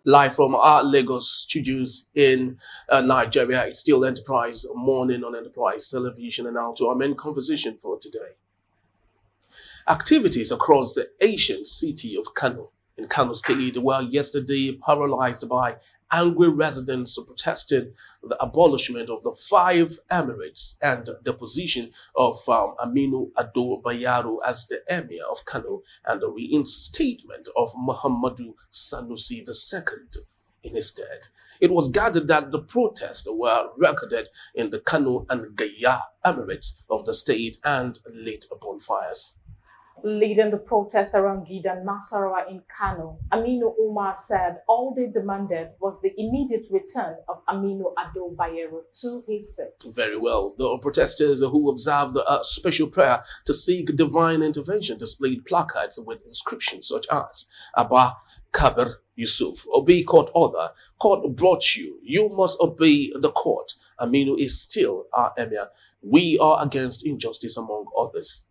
Live from our Lagos studios in Nigeria. It's still Enterprise Morning on Enterprise Television, and now to our main conversation for today. Activities across the ancient city of Kano in Kano State were yesterday paralyzed by angry residents protesting the abolishment of the 5 emirates and the position of Aminu Ado Bayero as the emir of Kano and the reinstatement of Muhammadu Sanusi II in his stead. It was gathered that the protests were recorded in the Kano and Gaya emirates of the state and lit bonfires. Leading the protest around Gidan Nasarawa in Kano, Aminu Umar said all they demanded was the immediate return of Aminu Ado Bayero to his seat. Very well. The protesters who observed a special prayer to seek divine intervention displayed placards with inscriptions such as Abba Kabir Yusuf, obey court order, court brought you, you must obey the court. Aminu is still our emir. We are against injustice, among others.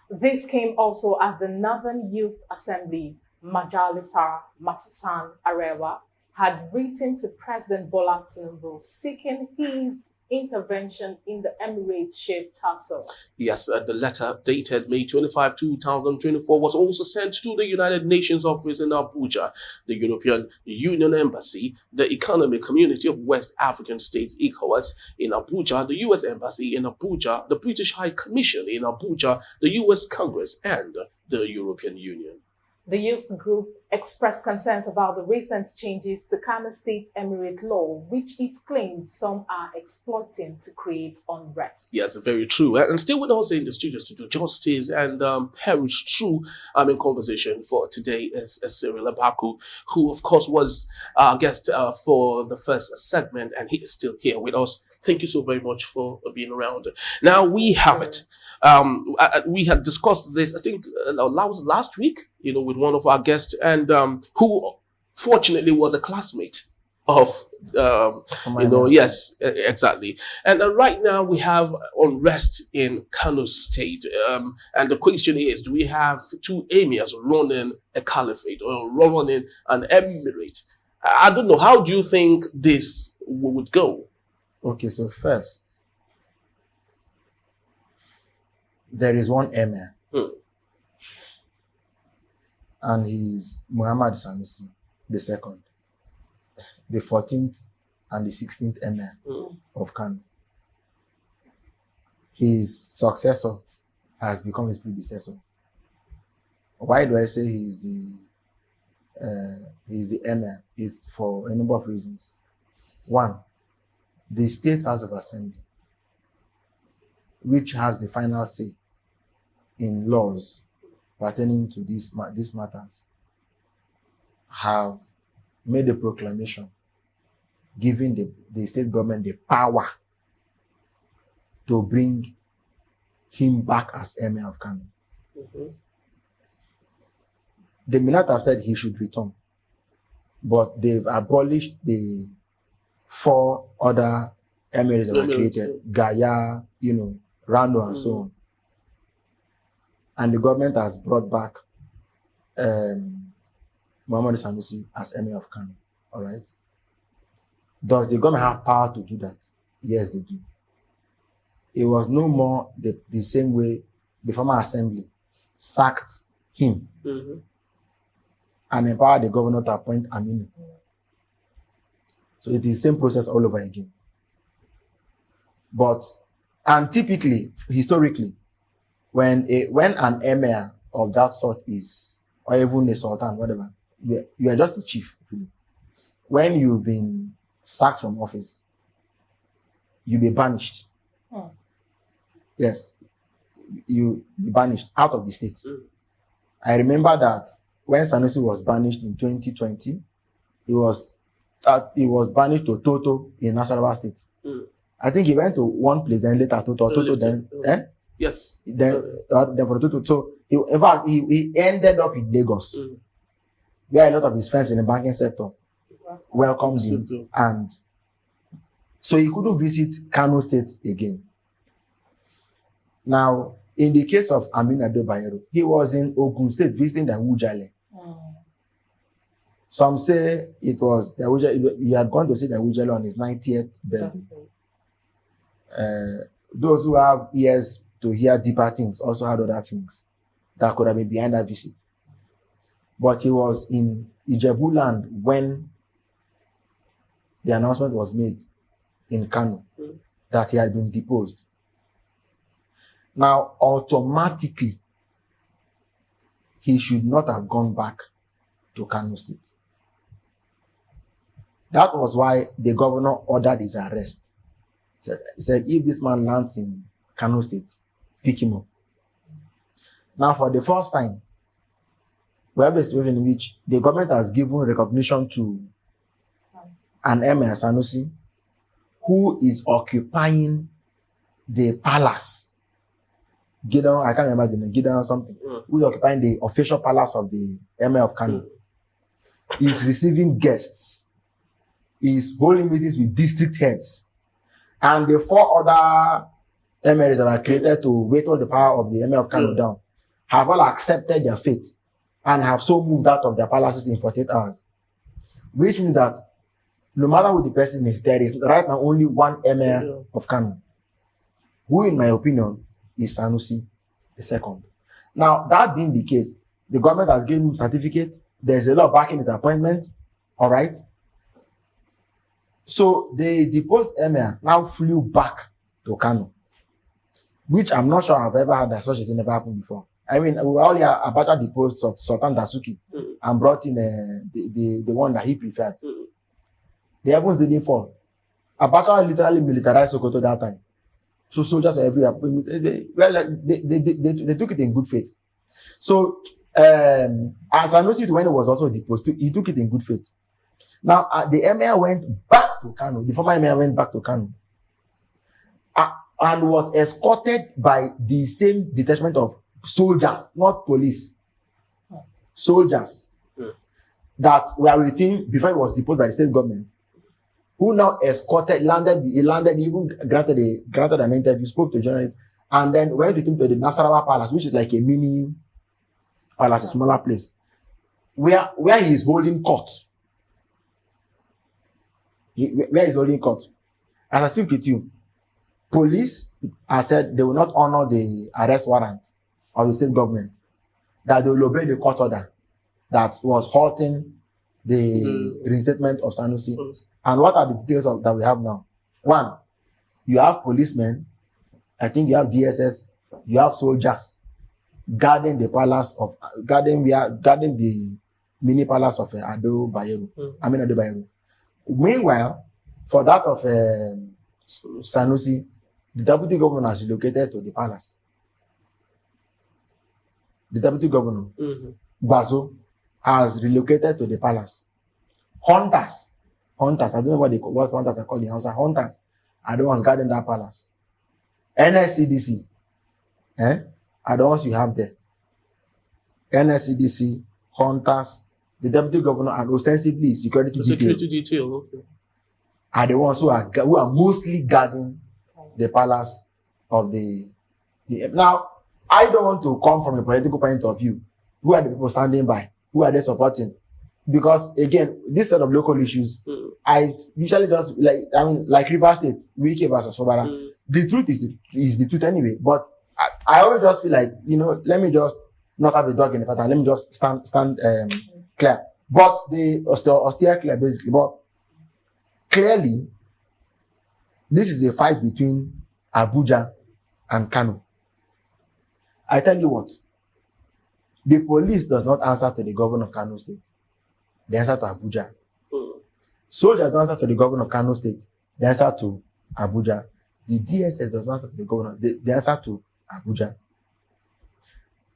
This came also as the Northern Youth Assembly, Majalisa Matusan Arewa, had written to President Bola Tinubu seeking his intervention in the Emirship Tussle. Yes, the letter dated May 25, 2024 was also sent to the United Nations office in Abuja, the European Union Embassy, the Economic Community of West African States ECOWAS in Abuja, the US Embassy in Abuja, the British High Commission in Abuja, the US Congress, and the European Union. The youth group expressed concerns about the recent changes to Kano State Emirate law, which it claimed some are exploiting to create unrest. Yes, very true. And still with us in the studios to do justice and perish through in conversation for today is Cyril Abaku, who of course was our guest for the first segment, and he is still here with us. Thank you so very much for being around. Now we have it. We had discussed this, I think, last week, with one of our guests, and who fortunately was a classmate of, yes, exactly. And right now we have unrest in Kano State. And the question is, do we have 2 emirs running a caliphate or running an emirate? I don't know. How do you think this would go? Okay, so first, there is one emir, and he's Muhammad Sanusi II, the 14th and the 16th emir of Kano. His successor has become his predecessor. Why do I say he's the emir? It's for a number of reasons. One, the State House of Assembly, which has the final say in laws pertaining to these matters, have made a proclamation giving the state government the power to bring him back as emir of Kano. The Millat have said he should return, but they've abolished the 4 other emirates that were created, Gaya, Rano, and so on. And the government has brought back Muhammad Sanusi as emir of Kano. All right. Does the government have power to do that? Yes, they do. It was no more the same way the former assembly sacked him and empowered the governor to appoint Aminu. So it is the same process all over again. And typically, historically, when an emir of that sort is, or even a sultan, whatever, you are just a chief, really. When you've been sacked from office, you'll be banished. Yes, you be banished out of the state. I remember that when Sanusi was banished in 2020, he was banished to Toto in Nasarawa State. I think he went to one place, then later Toto, then yes, then for Toto. So in fact, he ended up in Lagos, where a lot of his friends in the banking sector welcomed him, and so he couldn't visit Kano State again. Now, in the case of Aminu Ado Bayero, he was in Ogun State visiting the Wujale. Some say it was he had gone to see the Ujelo on his 90th birthday. Those who have ears to hear deeper things also had other things that could have been behind that visit. But he was in Ijebu land when the announcement was made in Kano that he had been deposed. Now, automatically, he should not have gone back to Kano State. That was why the governor ordered his arrest. He said, if this man lands in Kano State, pick him up. Now, for the first time, we have a situation in which the government has given recognition to an emir, Sanusi, who is occupying the palace. Gideon, I can't remember the name, Gideon or something, who is occupying the official palace of the emir of Kano. He's receiving guests. He's holding meetings with district heads. And the 4 other emirs that were created to weight all the power of the emir of Kano down have all accepted their fate and have so moved out of their palaces in 48 hours. Which means that no matter who the person is, there is right now only one emir of Kano, who in my opinion is Sanusi II. Now, that being the case, the government has given him certificate. There's a lot backing his appointment. All right. So the deposed emir now flew back to Kano, which I'm not sure I've ever had that such a thing never happened before. I mean, we already Abacha deposed Sultan Dasuki and brought in the one that he preferred. The heavens didn't fall. Abacha literally militarized Sokoto that time. So soldiers were everywhere. Well, they took it in good faith. So, and Sanusi, when he was also deposed, he took it in good faith. Now, the emir went back to Kano. The former emir went back to Kano and was escorted by the same detachment of soldiers, not police. Soldiers that were with him before he was deposed by the state government, who now escorted, he landed, even granted an interview, spoke to journalists, and then went with him to the Nasarawa Palace, which is like a mini palace, a smaller place, where he is holding court. Where is holding court? As I speak with you, police have said they will not honor the arrest warrant of the state government, that they will obey the court order that was halting the reinstatement of Sanusi. And what are the details that we have now? One, you have policemen, I think you have DSS, you have soldiers guarding the palace of, guarding the mini palace of Ado Bayero. Ado Bayero. Meanwhile, for that of Sanusi, the deputy governor has relocated to the palace. The deputy governor, Bazo, has relocated to the palace. Hunters, I don't know what hunters are called in Hausa. Hunters are the ones guarding that palace. NSCDC, are the ones you have there. NSCDC, hunters, the deputy governor, and ostensibly security detail. Okay. Are the ones who are mostly guarding the palace of the. Now, I don't want to come from a political point of view. Who are the people standing by? Who are they supporting? Because again, this sort of local issues, I usually just like River State, Wike versus Sobara. The truth is the truth anyway. But I always just feel like, let me just not have a dog in the fight and let me just stand clear. But they are still clear basically. But clearly, this is a fight between Abuja and Kano. I tell you what, the police does not answer to the governor of Kano State. They answer to Abuja. Soldiers don't answer to the governor of Kano State. They answer to Abuja. The DSS does not answer to the governor. They answer to Abuja.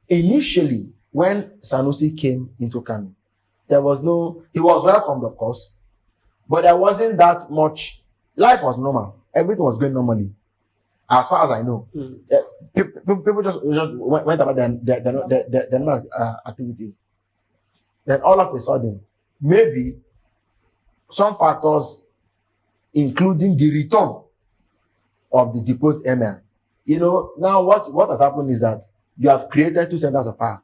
Initially, when Sanusi came into Kano, he was welcomed, of course, but there wasn't that much. Life was normal. Everything was going normally, as far as I know. People just went about their activities. Then all of a sudden, maybe some factors, including the return of the deposed emir. Now what has happened is that you have created two centers of power,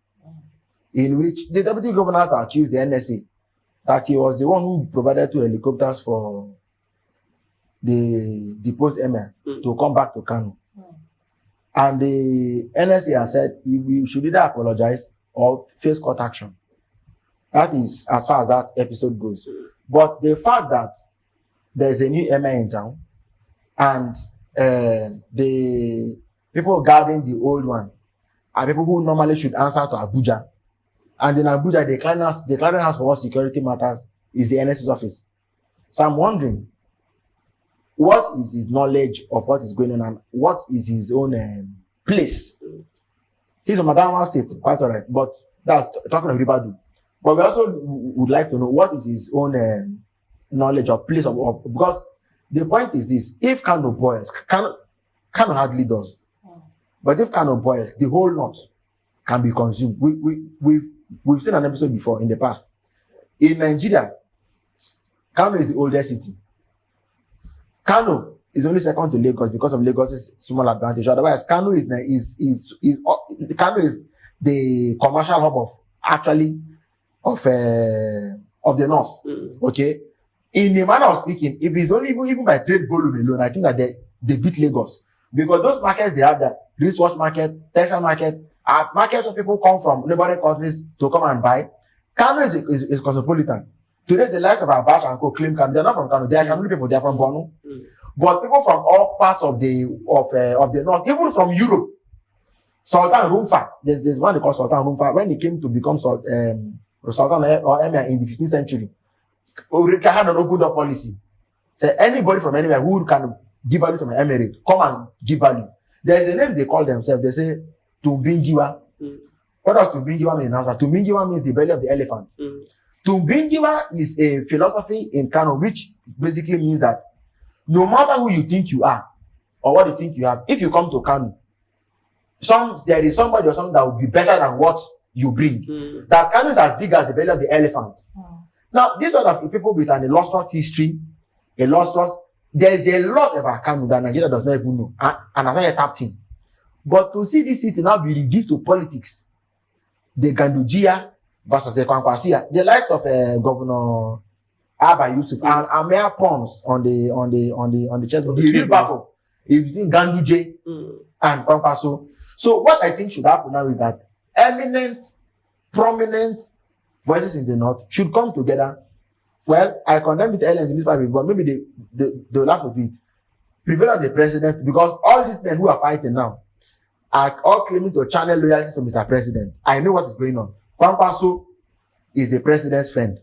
in which the deputy governor had to accuse the NSA that he was the one who provided 2 helicopters for the deposed emir to come back to Kano. And the NSA has said we should either apologize or face court action. That is as far as that episode goes. But the fact that there's a new emir in town and the people guarding the old one are people who normally should answer to Abuja. And in Abuja, the clearinghouse for all security matters is the NSA's office. So I'm wondering, what is his knowledge of what is going on and what is his own place? He's from Adamawa State, quite all right, but that's talking of Ribadu. But we also would like to know what is his own knowledge or place of because the point is this: if Kano boils, Kano hardly does, but if Kano boils, the whole north can be consumed. We've seen an episode before in the past. In Nigeria, Kano is the oldest city. Kano is only second to Lagos because of Lagos's small advantage. Otherwise, Kano is the commercial hub of the north. Okay, in the manner of speaking, if it's only even by trade volume alone, I think that they beat Lagos because those markets they have, that wristwatch market, textile market, are markets where people come from neighboring countries to come and buy. Kano is cosmopolitan. Today, the likes of Abacha and Co claim Kano. They're not from Kano. They are Kano people. They are from Borno. But people from all parts of the north, even from Europe, Sultan Rumfa, there's one they call Sultan Rumfa. When he came to become Sultan or Emir in the 15th century, Urika had an open door policy. So anybody from anywhere who can give value to my emirate, come and give value. There's a name they call themselves. They say Tumbingiwa. What does Tumbingiwa mean? Tumbingiwa means the belly of the elephant. Tumbingiwa is a philosophy in Kano, which basically means that no matter who you think you are or what you think you have, if you come to Kano, there is somebody or something that will be better than what you bring. That Kano is as big as the belly of the elephant. Now, this sort of people with an illustrious history, there's a lot about Kano that Nigeria does not even know and has not yet tapped in. But to see this city now be reduced to politics, the Gandujia versus the Kwankwasia, the likes of Governor Abba Yusuf and Amir Pons on the chest, the real battle is between Ganduje and Kwankwaso. So what I think should happen now is that eminent, prominent voices in the north should come together. Well, I condemn it earlier in the newspaper, but maybe they'll laugh a bit. Prevail on the president, because all these men who are fighting now are all claiming to channel loyalty to Mr. President. I know what is going on. Kwankwaso is the president's friend.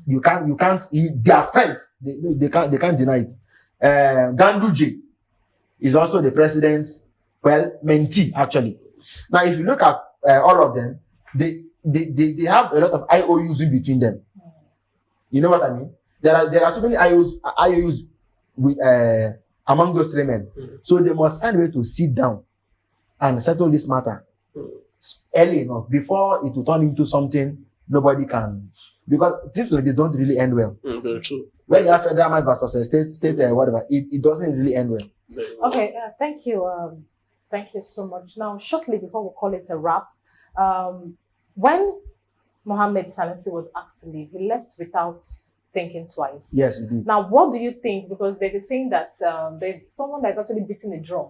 You can't, they are friends. They can't deny it. Ganduje is also the president's, mentee, actually. Now, if you look at all of them, they have a lot of IOUs in between them. You know what I mean? There are too many IOUs with, among those 3 men. So they must find a way to sit down and settle this matter early enough before it will turn into something nobody can. Because things like this don't really end well. Very true. When you have federal might versus state whatever, it doesn't really end well. Okay, thank you. Thank you so much. Now, shortly before we call it a wrap, when Mohammed Sanusi was asked to leave, he left without thinking twice. Yes, he did. Now, what do you think? Because there's a saying that there's someone that's actually beating a drum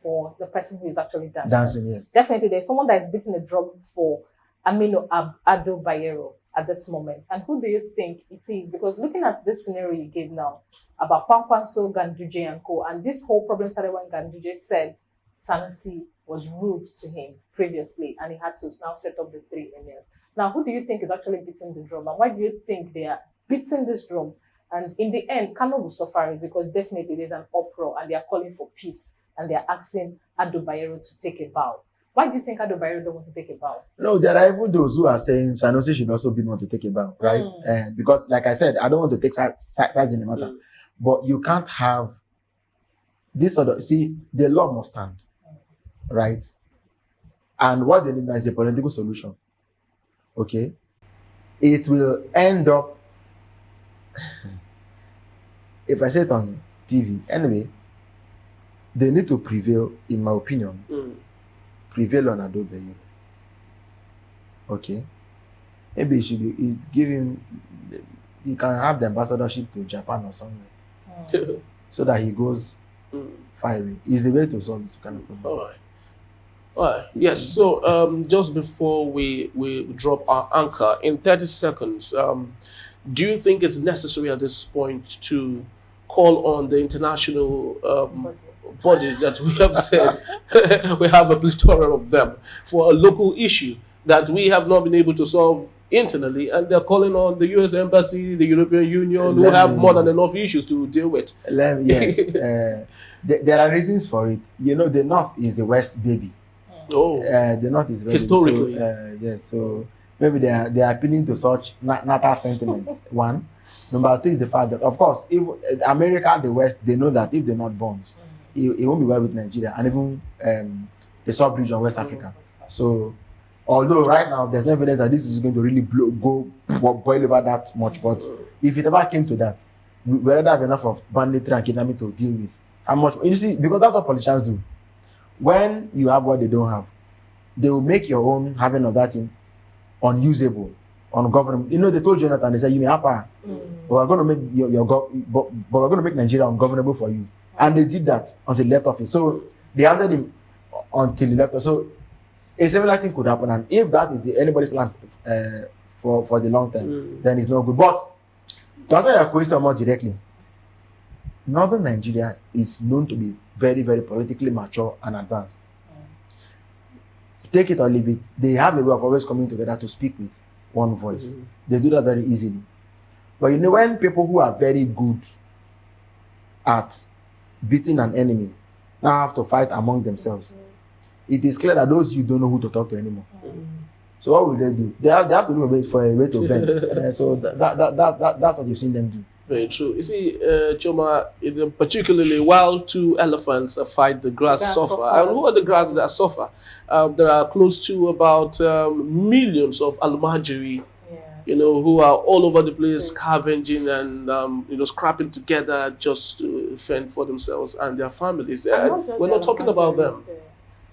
for the person who is actually dancing. Dancing, yes. Definitely, there's someone that is beating a drum for Aminu Ado Bayero at this moment. And who do you think it is? Because looking at this scenario you gave now about Kwankwaso, Ganduje and co, and this whole problem started when Ganduje said Sanusi was rude to him previously and he had to now set up the 3 emirs. Now, who do you think is actually beating the drum? And why do you think they are beating this drum? And in the end, Kano will suffer it because definitely there's an uproar and they are calling for peace and they are asking Ado Bayero to take a bow. Why do you think Ado Bayero don't want to take a bow? No, there are even those who are saying Sanusi should also be one to take a bow, right? Because, like I said, I don't want to take sides in the matter. But you can't have this sort of... See, the law must stand, right? And what they need now is a political solution, okay? It will end up... if I say it on TV, anyway, they need to prevail, in my opinion, prevail on Ado Bayero. Okay? maybe you give him, you can have the ambassadorship to Japan or somewhere, so that he goes far away. Is the way to solve this kind of problem. All right. All right. Yes. So just before we drop our anchor in 30 seconds, do you think it's necessary at this point to call on the international bodies that we have said we have a plethora of them for a local issue that we have not been able to solve internally, and they're calling on the US Embassy, the European Union, who have more than enough issues to deal with? Yes. There are reasons for it. You know, the North is the West baby. Oh, the North is very historically. So, yes, so maybe they are appealing to such natal sentiments. One. Number two is the fact that, of course, if America, the West, they know that if they're not bonds, it won't be well with Nigeria and even the sub-region West Africa. So, although right now there's no evidence that this is going to really boil over that much, but if it ever came to that, we already have enough of banditry and kidnapping to deal with. How much? You see, because that's what politicians do. When you have what they don't have, they will make your own having of that thing unusable, ungovernable. You know, they told Jonathan, they said, you may have power, but we're going to make but we're going to make Nigeria ungovernable for you. And they did that until he left office. So they handed him until he left office. So a similar thing could happen. And if that is anybody's plan for the long term, then it's not good. But to answer your question more directly, Northern Nigeria is known to be very, very politically mature and advanced. Take it or leave it. They have a way of always coming together to speak with one voice. They do that very easily. But you know, when people who are very good at beating an enemy now have to fight among themselves, it is clear that those you don't know who to talk to anymore. So what will they do? They have to do a way to vent. So that's what you've seen them do. Very true. You see, Choma, particularly while two elephants fight, the grass suffer. And who are the grasses that suffer? There are close to about millions of almajiri, you know, who are all over the place, scavenging and scrapping together just to fend for themselves and their families. We're not talking about them.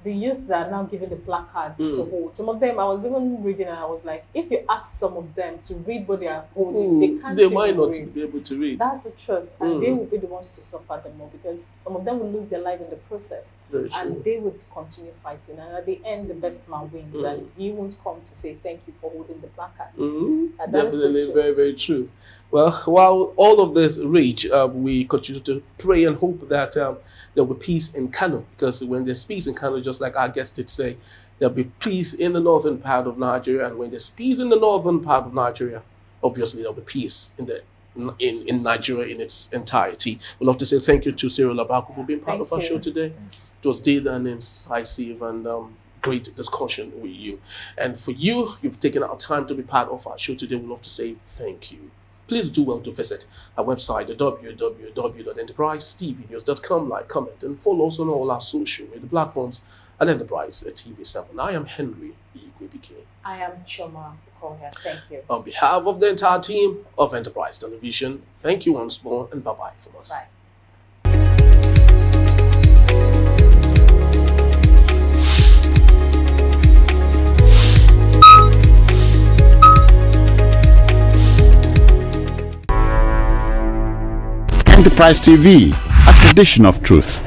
The youth that are now given the placards to hold. Some of them, I was even reading and I was like, if you ask some of them to read what they are holding, they might not read. be able to read. That's the truth. And they will be the ones to suffer the more, because some of them will lose their life in the process. Very true. And they would continue fighting. And at the end, the best man wins. And he won't come to say thank you for holding the placards. Definitely very, very true. Well, while all of this rage, we continue to pray and hope that there will be peace in Kano, because when there's peace in Kano, just like our guest did say, there'll be peace in the northern part of Nigeria, and when there's peace in the northern part of Nigeria, obviously there'll be peace in Nigeria in its entirety. We'd love to say thank you to Cyril Abaku for being part of our show today. It was deep and incisive and great discussion with you. And for you, you've taken our time to be part of our show today. We'd love to say thank you. Please do well to visit our website, www.enterprisetvnews.com. Like, comment, and follow us on all our social media platforms at Enterprise TV7. I am Henry Igwebike. I am Choma Okoya. Thank you. On behalf of the entire team of Enterprise Television, thank you once more, and bye-bye from us. Bye. Enterprise TV, a tradition of truth.